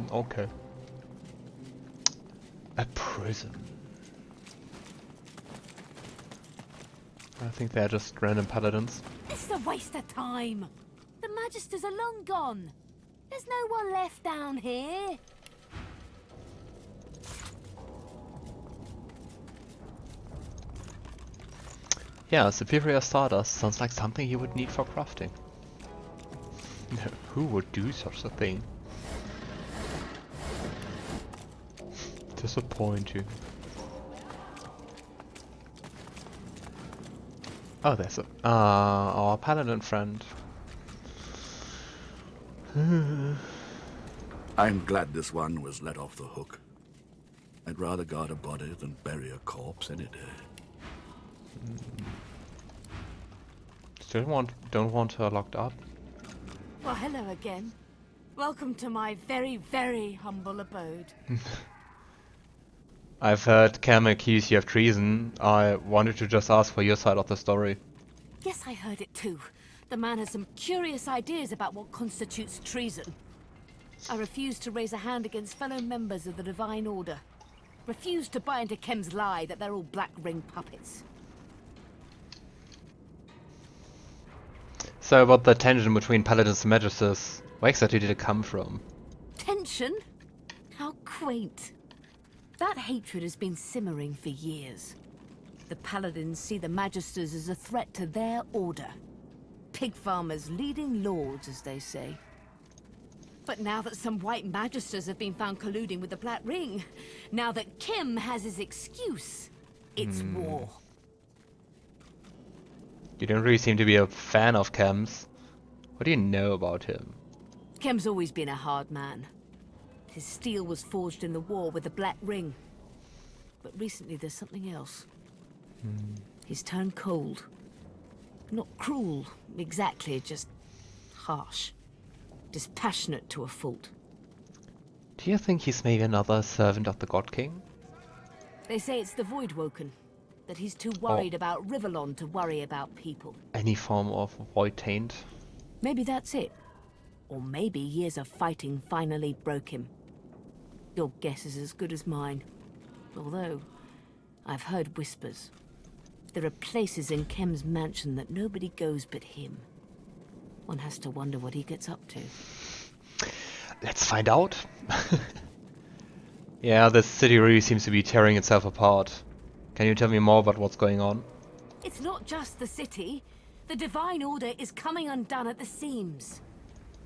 Okay. A prison. I think they're just random paladins. This is a waste of time. The Magisters are long gone. There's no one left down here. Yeah, superior stardust sounds like something you would need for crafting. Who would do such a thing? Disappointing. Oh, there's a our paladin friend. I'm glad this one was let off the hook. I'd rather guard a body than bury a corpse any day. Still don't want her locked up. Well, hello again. Welcome to my very, very humble abode. I've heard Cam accuse you of treason. I wanted to just ask for your side of the story. Yes, I heard it too. The man has some curious ideas about what constitutes treason. I refuse to raise a hand against fellow members of the Divine Order. Refuse to buy into Kem's lie that they're all Black Ring puppets. So about the tension between paladins and magisters, where exactly did it come from? Tension? How quaint. That hatred has been simmering for years. The paladins see the magisters as a threat to their order. Pig farmers leading lords, as they say. But now that some white magisters have been found colluding with the Black Ring, now that Kim has his excuse, it's war. You don't really seem to be a fan of Cam's. What do you know about him? Kem's always been a hard man. His steel was forged in the war with the Black Ring. But recently there's something else. He's turned cold. Not cruel, exactly, just harsh. Dispassionate to a fault. Do you think he's maybe another servant of the God King? They say it's the Voidwoken. That he's too worried about Rivellon to worry about people. Any form of void taint? Maybe that's it. Or maybe years of fighting finally broke him. Your guess is as good as mine. Although, I've heard whispers. There are places in Kem's mansion that nobody goes but him. One has to wonder what he gets up to. Let's find out. Yeah, this city really seems to be tearing itself apart. Can you tell me more about what's going on? It's not just the city. The Divine Order is coming undone at the seams.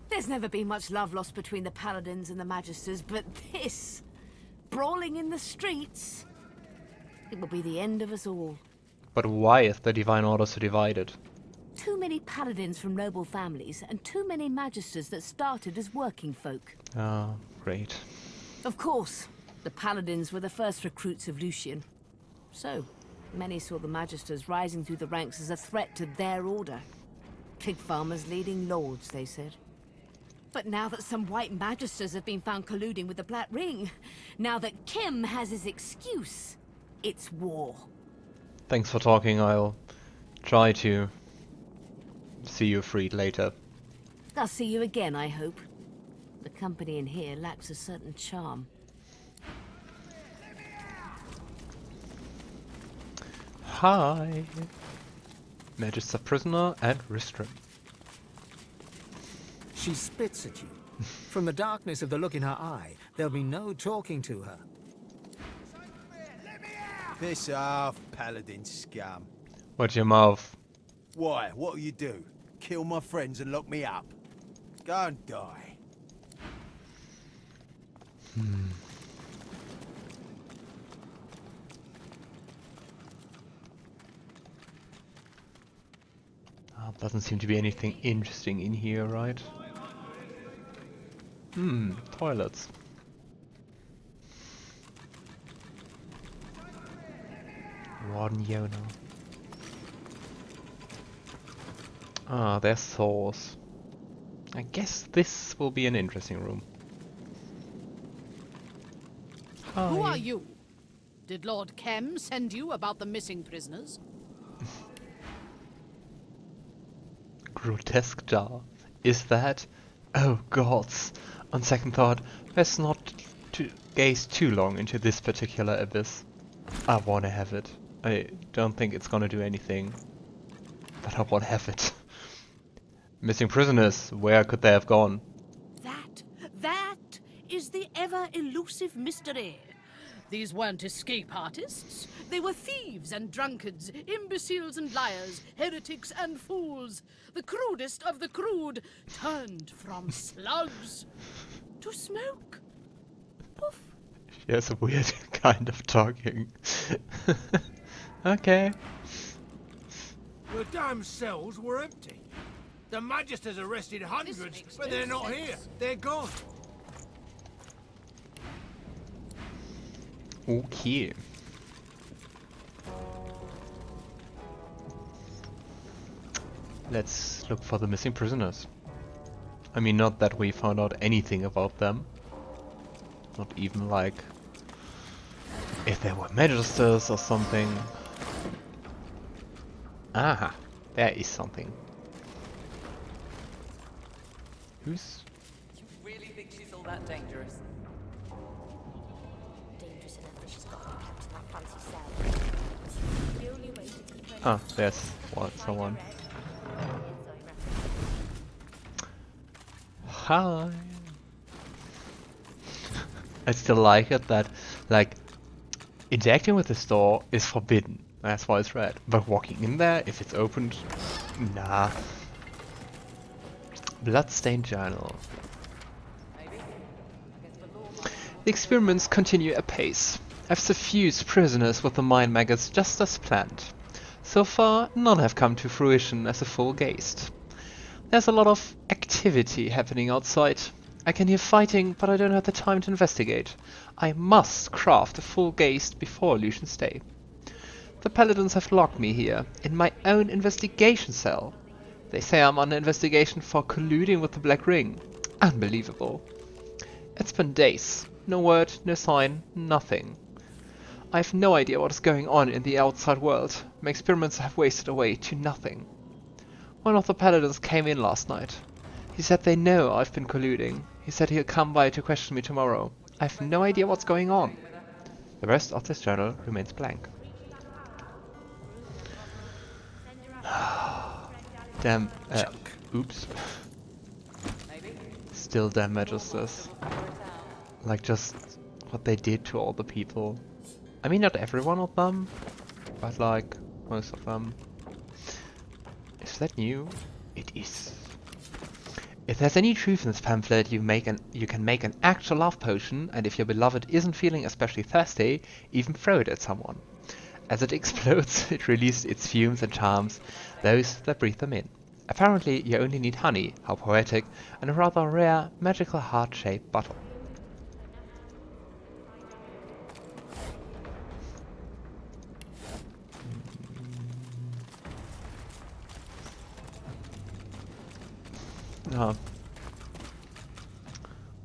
There's never been much love lost between the Paladins and the Magisters, but this... brawling in the streets... it will be the end of us all. But why is the Divine Order so divided? Too many Paladins from noble families, and too many Magisters that started as working folk. Ah, great. Of course, the Paladins were the first recruits of Lucian. So, many saw the Magisters rising through the ranks as a threat to their order. Pig farmers leading lords, they said. But now that some white Magisters have been found colluding with the Black Ring, now that Kim has his excuse, it's war. Thanks for talking. I'll try to see you freed later. I'll see you again, I hope. The company in here lacks a certain charm. Hi. Magister prisoner and restrained. She spits at you. From the darkness of the look in her eye, there'll be no talking to her. Piss off, paladin scum. Watch your mouth. Why? What'll you do? Kill my friends and lock me up? Go and die. Doesn't seem to be anything interesting in here, right? Toilets. Warden Yono. Ah, there's Source. I guess this will be an interesting room. Hi. Who are you? Did Lord Kem send you about the missing prisoners? Grotesque jar. Is that? Oh gods. On second thought, let's not gaze too long into this particular abyss. I wanna have it. I don't think it's gonna do anything, but I wanna have it. Missing prisoners, where could they have gone? That is the ever-elusive mystery. These weren't escape artists. They were thieves and drunkards, imbeciles and liars, heretics and fools. The crudest of the crude, turned from slugs to smoke. Poof. She has a weird kind of talking. Okay. The damn cells were empty. The Magisters arrested hundreds, but they're not here. They're gone. Okay. Let's look for the missing prisoners. I mean, not that we found out anything about them. Not even like if they were magisters or something. Aha, there is something. Who's... You really think she's all that dangerous? Dangerous enough that she's got to be kept in that fancy cell. The only way to keep her Ah, there's someone. Hi. I still like it that, like, interacting with the store is forbidden. That's why it's red. But walking in there, if it's opened, nah. Bloodstained journal. The experiments continue apace. I've suffused prisoners with the mind maggots just as planned. So far, none have come to fruition as a full ghaist. There's a lot of activity happening outside. I can hear fighting, but I don't have the time to investigate. I must craft a full ghaist before Lucian's Day. The paladins have locked me here, in my own investigation cell. They say I'm under investigation for colluding with the Black Ring. Unbelievable. It's been days. No word, no sign, nothing. I have no idea what is going on in the outside world. My experiments have wasted away to nothing. One of the paladins came in last night. He said they know I've been colluding. He said he'll come by to question me tomorrow. I have no idea what's going on. The rest of this journal remains blank. Damn. Oops. Still damn magisters. Like just what they did to all the people. I mean, not every one of them, but like most of them. Is that new? It is. If there's any truth in this pamphlet, you can make an actual love potion, and if your beloved isn't feeling especially thirsty, even throw it at someone. As it explodes, it releases its fumes and charms those that breathe them in. Apparently, you only need honey, how poetic, and a rather rare, magical heart-shaped bottle.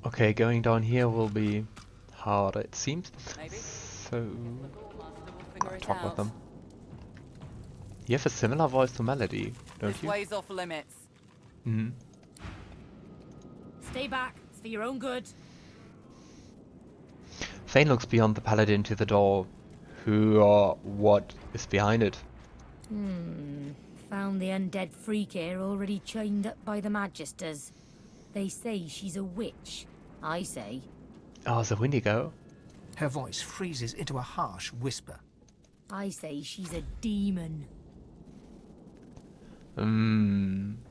Okay, going down here will be hard, it seems. So, talk with them. You have a similar voice to Melody, don't This you? way's off limits. Mm-hmm. Stay back. It's for your own good. Fane looks beyond the paladin to the door. Who or what is behind it? Found the undead freak here already chained up by the Magisters. They say she's a witch. I say. Oh, the Windego. Her voice freezes into a harsh whisper. I say she's a demon.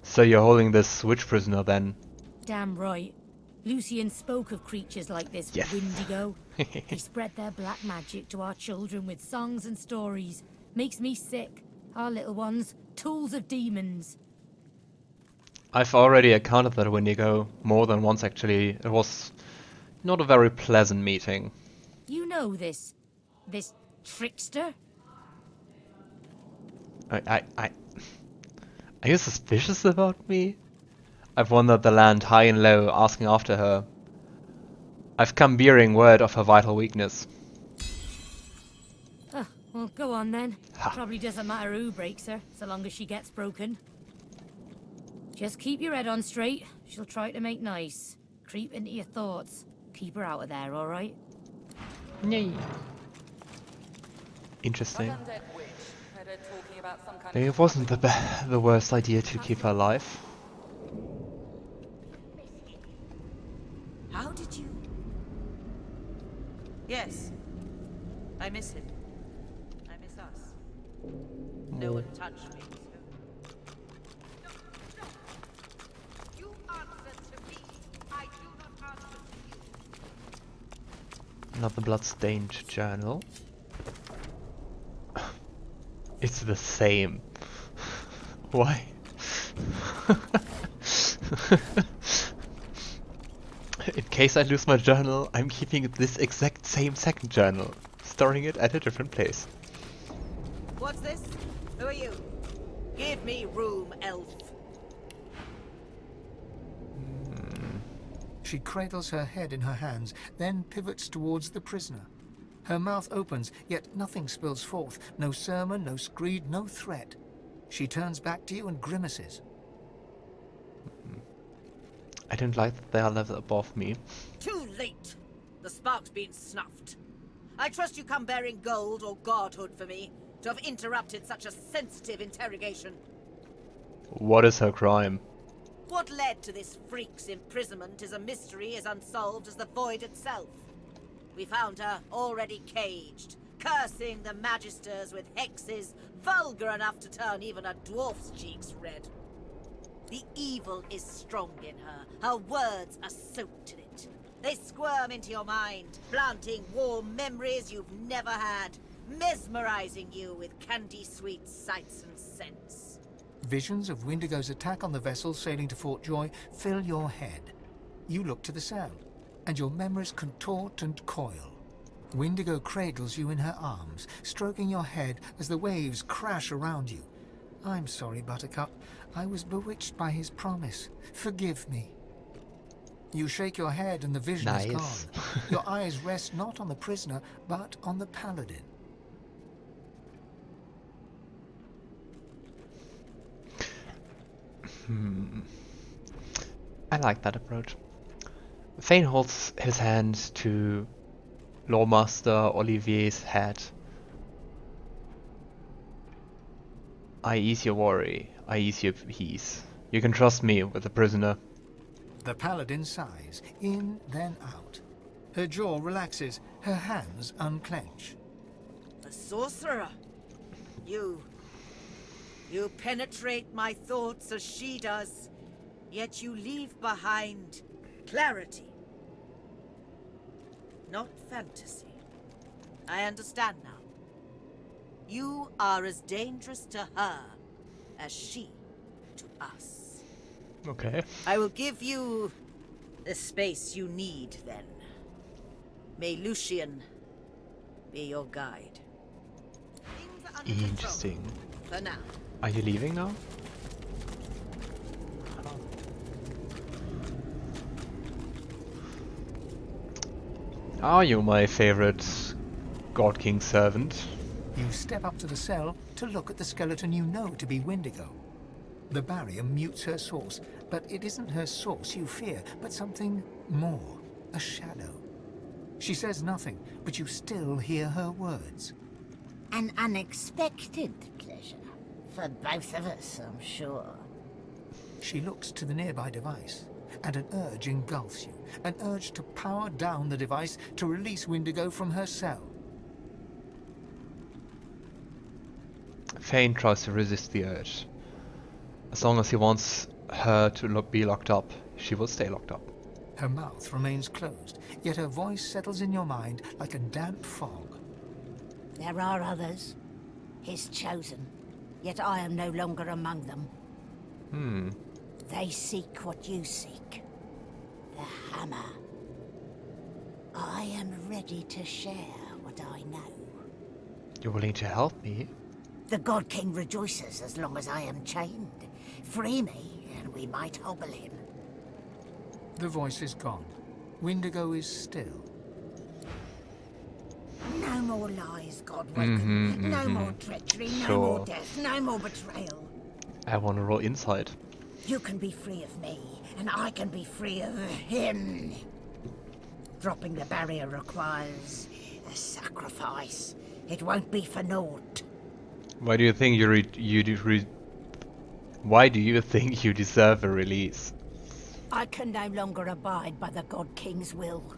So you're holding this witch prisoner then? Damn right. Lucian spoke of creatures like this Yes. Windego. They spread their black magic to our children with songs and stories. Makes me sick. Our little ones, tools of demons. I've already encountered that Windego more than once actually. It was not a very pleasant meeting. You know this trickster? Are you suspicious about me? I've wandered the land high and low, asking after her. I've come bearing word of her vital weakness. Well, go on then. Ha. Probably doesn't matter who breaks her, so long as she gets broken. Just keep your head on straight. She'll try to make nice. creep into your thoughts. Keep her out of there, all right? Yay. Interesting. Undead witch. Heard her talking about some kind Maybe of it wasn't the worst idea to keep her alive. How did you? Yes. I miss him. I miss us. No one touched me. You answer to me. I do not answer to you. Another blood-stained journal. It's the same. Why? In case I lose my journal, I'm keeping this exact same second journal, storing it at a different place. What's this? Who are you? Give me room, elf. She cradles her head in her hands, then pivots towards the prisoner. Her mouth opens, yet nothing spills forth. No sermon, no screed, no threat. She turns back to you and grimaces. I don't like that they are level above me. Too late. The spark's been snuffed. I trust you come bearing gold or godhood for me to have interrupted such a sensitive interrogation. What is her crime? What led to this freak's imprisonment is a mystery as unsolved as the void itself. We found her already caged, cursing the magisters with hexes vulgar enough to turn even a dwarf's cheeks red. The evil is strong in her. Her words are soaked in it. They squirm into your mind, planting warm memories you've never had, mesmerizing you with candy-sweet sights and scents. Visions of Windego's attack on the vessel sailing to Fort Joy fill your head. You look to the sound, and your memories contort and coil. Windego cradles you in her arms, stroking your head as the waves crash around you. I'm sorry, Buttercup. I was bewitched by his promise. Forgive me. You shake your head and the vision is gone. Your eyes rest not on the prisoner, but on the paladin. I like that approach. Fane holds his hand to Lawmaster Olivier's head. I ease your worry. I ease your peace. You can trust me with the prisoner. The paladin sighs, in, then out. Her jaw relaxes, her hands unclench. The sorcerer! You penetrate my thoughts as she does, yet you leave behind clarity. Not fantasy. I understand now. You are as dangerous to her as she to us. Okay. I will give you the space you need, then. May Lucian be your guide. Things are under control Interesting. for now. Are you leaving now? Are you my favorite God King servant? You step up to the cell to look at the skeleton you know to be Windego. The barrier mutes her source, but it isn't her source you fear, but something more, a shadow. She says nothing, but you still hear her words. An unexpected pleasure. For both of us, I'm sure. She looks to the nearby device, and an urge engulfs you. An urge to power down the device to release Windego from her cell. Fane tries to resist the urge. As long as he wants her to be locked up, she will stay locked up. Her mouth remains closed, yet her voice settles in your mind like a damp fog. There are others, his chosen, yet I am no longer among them. They seek what you seek. The hammer. I am ready to share what I know. You're willing to help me? The God King rejoices as long as I am chained. Free me, and we might hobble him. The voice is gone. Windego is still. No more lies, Godwoken. No more treachery, no more death, no more betrayal. I want to roll inside. You can be free of me, and I can be free of him. Dropping the barrier requires a sacrifice. It won't be for naught. Why do you think why do you think you deserve a release? I can no longer abide by the God King's will.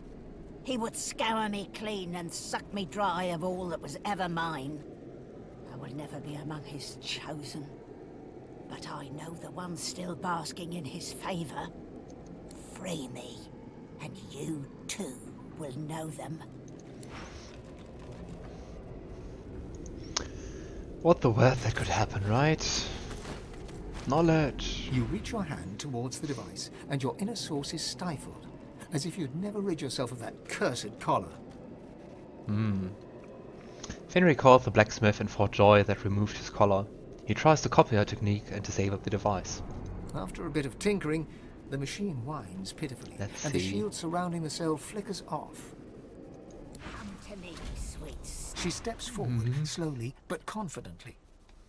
He would scour me clean and suck me dry of all that was ever mine. I will never be among his chosen. But I know the one still basking in his favor. Free me, and you too will know them. What the worst that could happen, right? Knowledge. You reach your hand towards the device, and your inner source is stifled, as if you'd never rid yourself of that cursed collar. Fane recalls the blacksmith in Fort Joy that removed his collar. He tries to copy her technique and disable the device. After a bit of tinkering, the machine whines pitifully, and the shield surrounding the cell flickers off. Come to me, sweets. She steps forward, slowly but confidently.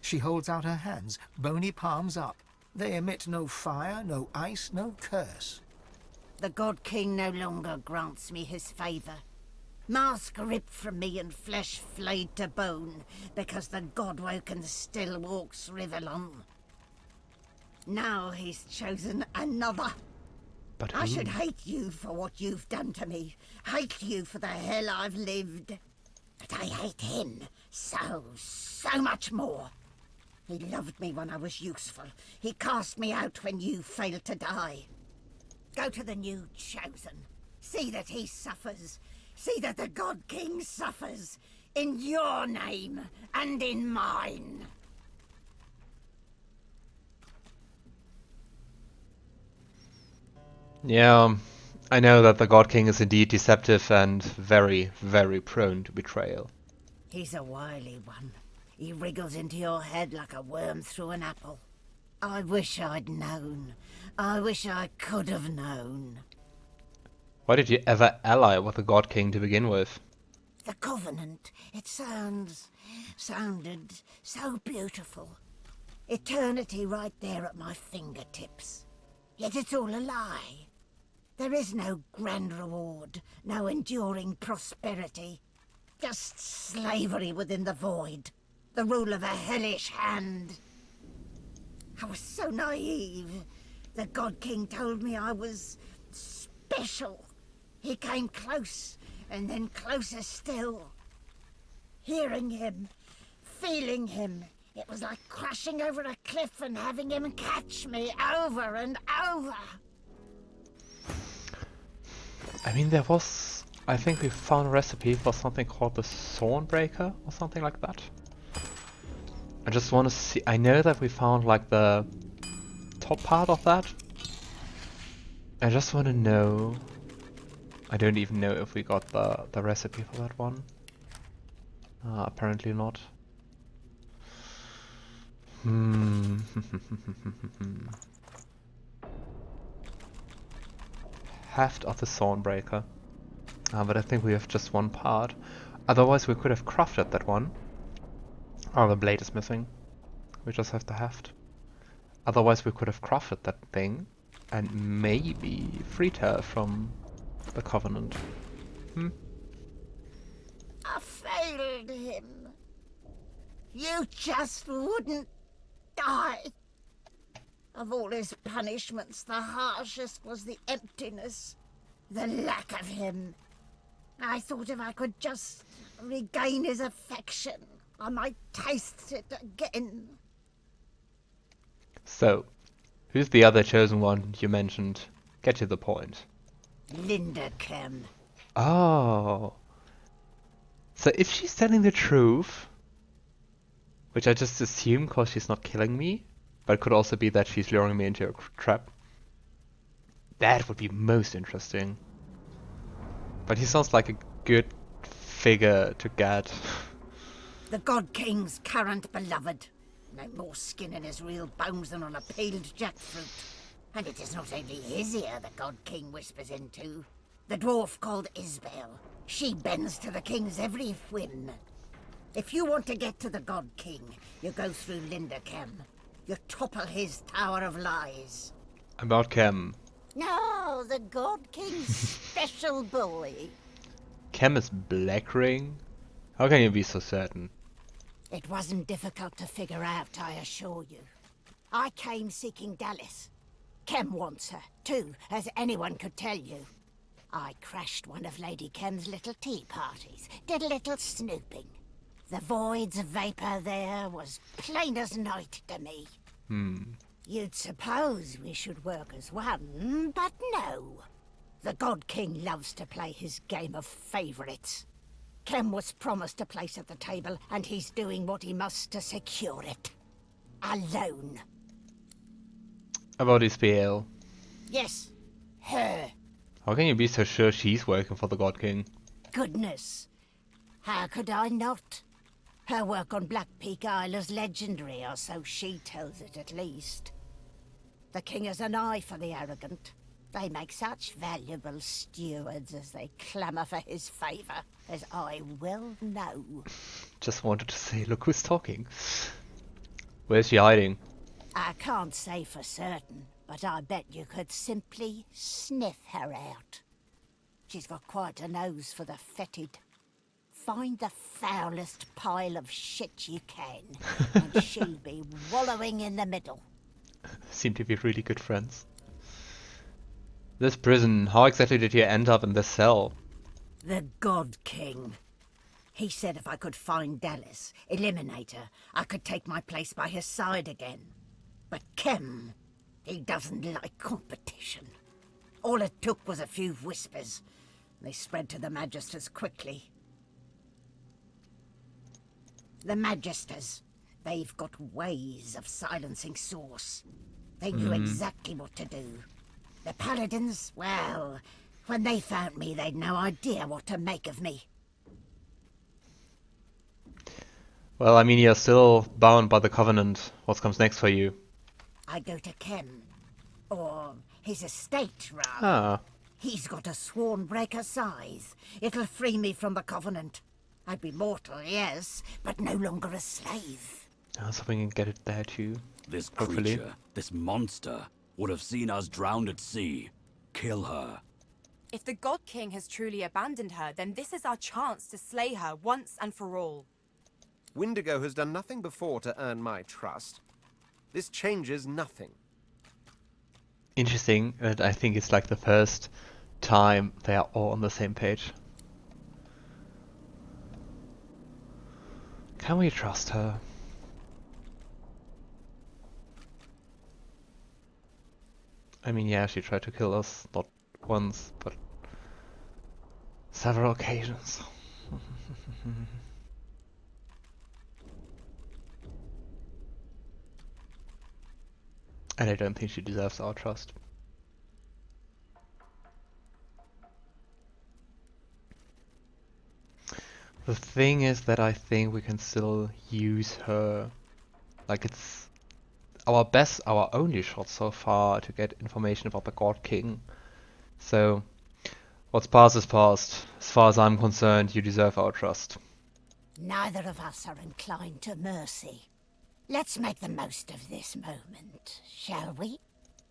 She holds out her hands, bony palms up. They emit no fire, no ice, no curse. The God King no longer grants me his favor. Mask ripped from me and flesh flayed to bone, because the Godwoken still walks Rivellon. Now he's chosen another. But I should hate you for what you've done to me. Hate you for the hell I've lived. But I hate him so much more. He loved me when I was useful. He cast me out when you failed to die. Go to the new chosen. See that he suffers. See that the God King suffers. In your name and in mine. Yeah, I know that the God King is indeed deceptive and very, very prone to betrayal. He's a wily one. He wriggles into your head like a worm through an apple. I wish I'd known. I wish I could have known. Why did you ever ally with the God King to begin with? The Covenant. It sounded so beautiful. Eternity right there at my fingertips. Yet it's all a lie. There is no grand reward, no enduring prosperity. Just slavery within the void. The rule of a hellish hand. I was so naive. The God King told me I was special. He came close, and then closer still. Hearing him, feeling him, it was like crashing over a cliff and having him catch me over and over. I mean, I think we found a recipe for something called the Thornbreaker or something like that. I just want to see. I know that we found like the top part of that. I just want to know. I don't even know if we got the recipe for that one. Apparently not. Heft of the Thornbreaker. But I think we have just one part. Otherwise we could have crafted that one. Oh, the blade is missing. We just have the heft. Otherwise we could have crafted that thing and maybe freed her from the Covenant. I failed him. You just wouldn't die. Of all his punishments, the harshest was the emptiness, the lack of him. I thought if I could just regain his affection, I might taste it again. So, who's the other chosen one you mentioned? Get to the point. Lindercam. Oh. So if she's telling the truth, which I just assume because she's not killing me, but it could also be that she's luring me into a trap, that would be most interesting. But he sounds like a good figure to get. The God King's current beloved. No more skin in his real bones than on a peeled jackfruit. And it is not only his ear the God King whispers into. The dwarf called Isabelle. She bends to the king's every whim. If you want to get to the God King, you go through Lindercam. You topple his tower of lies. About Cam. No, the God King's special boy. Chem is Black Ring? How can you be so certain? It wasn't difficult to figure out, I assure you. I came seeking Dallas. Kem wants her, too, as anyone could tell you. I crashed one of Lady Kem's little tea parties, did a little snooping. The Void's vapor there was plain as night to me. You'd suppose we should work as one, but no. The God King loves to play his game of favorites. Kem was promised a place at the table, and he's doing what he must to secure it. Alone. About Isabelle. Yes, her. How can you be so sure she's working for the God King? Goodness. How could I not? Her work on Black Peak Isle is legendary, or so she tells it at least. The king has an eye for the arrogant. They make such valuable stewards as they clamour for his favour, as I well know. Just wanted to say, look who's talking. Where's she hiding? I can't say for certain, but I bet you could simply sniff her out. She's got quite a nose for the fetid. Find the foulest pile of shit you can, and she'll be wallowing in the middle. Seem to be really good friends. This prison, how exactly did you end up in this cell? The God King. He said if I could find Dallas, eliminate her, I could take my place by his side again. But Kem, he doesn't like competition. All it took was a few whispers. They spread to the Magisters quickly. The Magisters, they've got ways of silencing Source. They knew exactly what to do. The Paladins, well, when they found me, they'd no idea what to make of me. Well, I mean, you're still bound by the Covenant. What comes next for you? I go to Kem. Or his estate, rather. Ah. He's got a sworn breaker size. It'll free me from the Covenant. I'd be mortal, yes, but no longer a slave. I was hoping you can get it there too. This Hopefully. creature, this monster, would have seen us drowned at sea. Kill her. If the God King has truly abandoned her, then this is our chance to slay her once and for all. Windego has done nothing before to earn my trust. This changes nothing. Interesting, and I think it's like the first time they are all on the same page. Can we trust her? I mean, yeah, she tried to kill us, not once, but several occasions. And I don't think she deserves our trust. The thing is that I think we can still use her. Like, it's our only shot so far to get information about the God King. So, what's past is past. As far as I'm concerned, you deserve our trust. Neither of us are inclined to mercy. Let's make the most of this moment, shall we?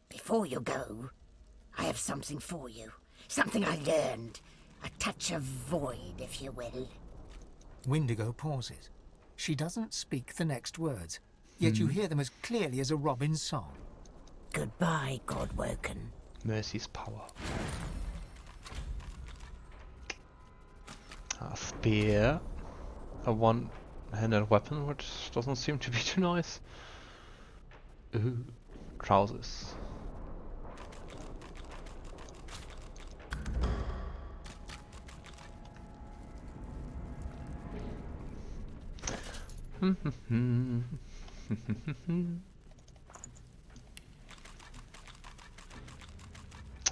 Before you go, I have something for you. Something I learned. A touch of void, if you will. Windego pauses. She doesn't speak the next words, yet you hear them as clearly as a robin's song. Goodbye, Godwoken. Mercy's power. A spear. A one-handed weapon, which doesn't seem to be too nice. Ooh, trousers.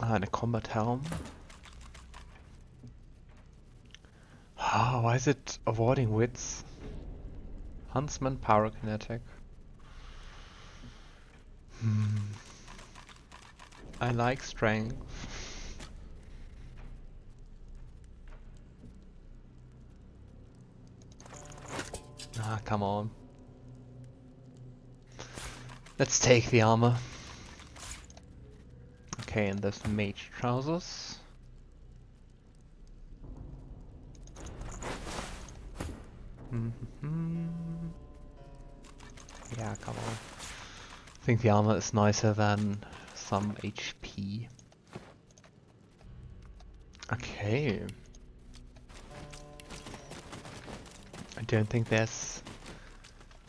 And a combat helm. Ah, why is it avoiding wits? Huntsman pyrokinetic. I like strength. Ah, come on. Let's take the armor. Okay, Okay, and there's mage trousers. Yeah, come on. I think the armor is nicer than some HP. Okay. I don't think there's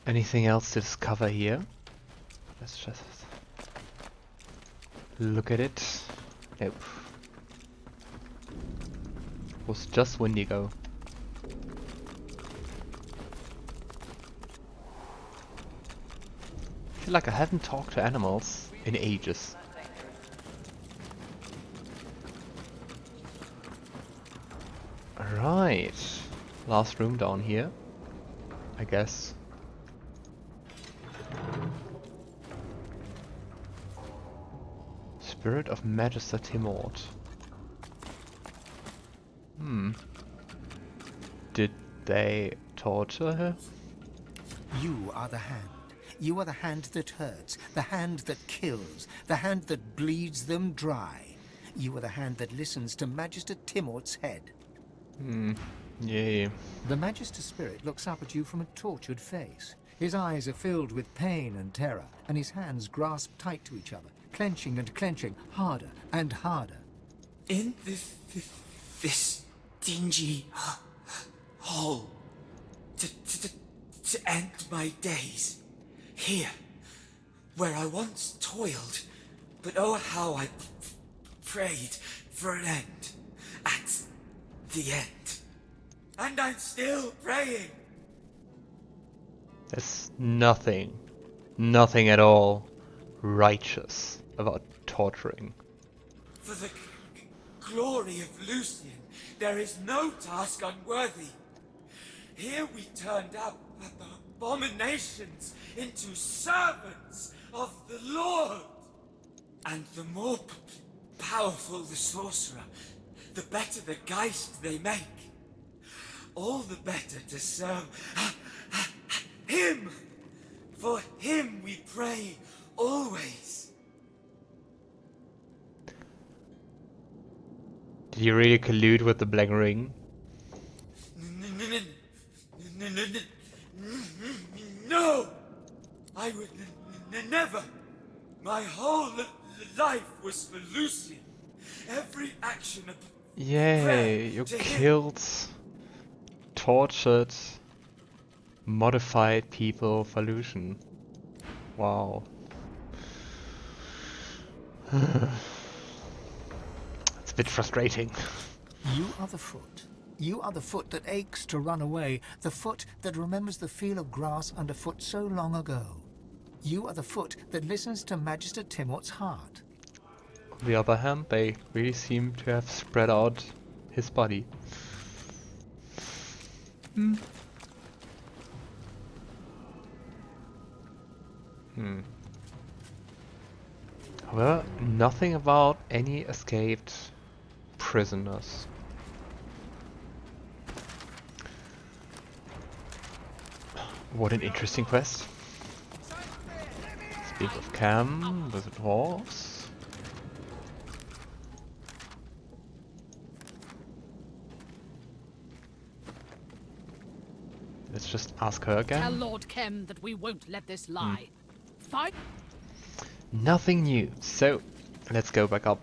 anything else to discover here. Let's just look at it. Nope. It was just Windego. I feel like I haven't talked to animals in ages. Right. Last room down here, I guess. Spirit of Magister Timord. Did they torture her? You are the hand. You are the hand that hurts, the hand that kills, the hand that bleeds them dry. You are the hand that listens to Magister Timord's head. Yeah. The Magister Spirit looks up at you from a tortured face. His eyes are filled with pain and terror, and his hands grasp tight to each other, clenching and clenching, harder and harder. In this dingy hole, to end my days, here, where I once toiled, but oh how I prayed for an end, at the end. And I'm still praying. There's nothing at all righteous about torturing. For the glory of Lucian, there is no task unworthy. Here we turned out abominations into servants of the Lord. And the more powerful the sorcerer, the better the geist they make. All the better to serve him. For him we pray always. Did you really collude with the Black Ring? No! I would never! My whole life was for Lucian. Every action of Yay, you killed, tortured, modified people for Lucian. Wow. It's a bit frustrating. You are the foot. You are the foot that aches to run away, the foot that remembers the feel of grass underfoot so long ago. You are the foot that listens to Magister Timord's heart. On the other hand, they really seem to have spread out his body. However, nothing about any escaped prisoners. What an interesting quest. Speak of Cam with the dwarves. Let's just ask her again. Tell Lord Kem that we won't let this lie. Fight. Nothing new, so let's go back up.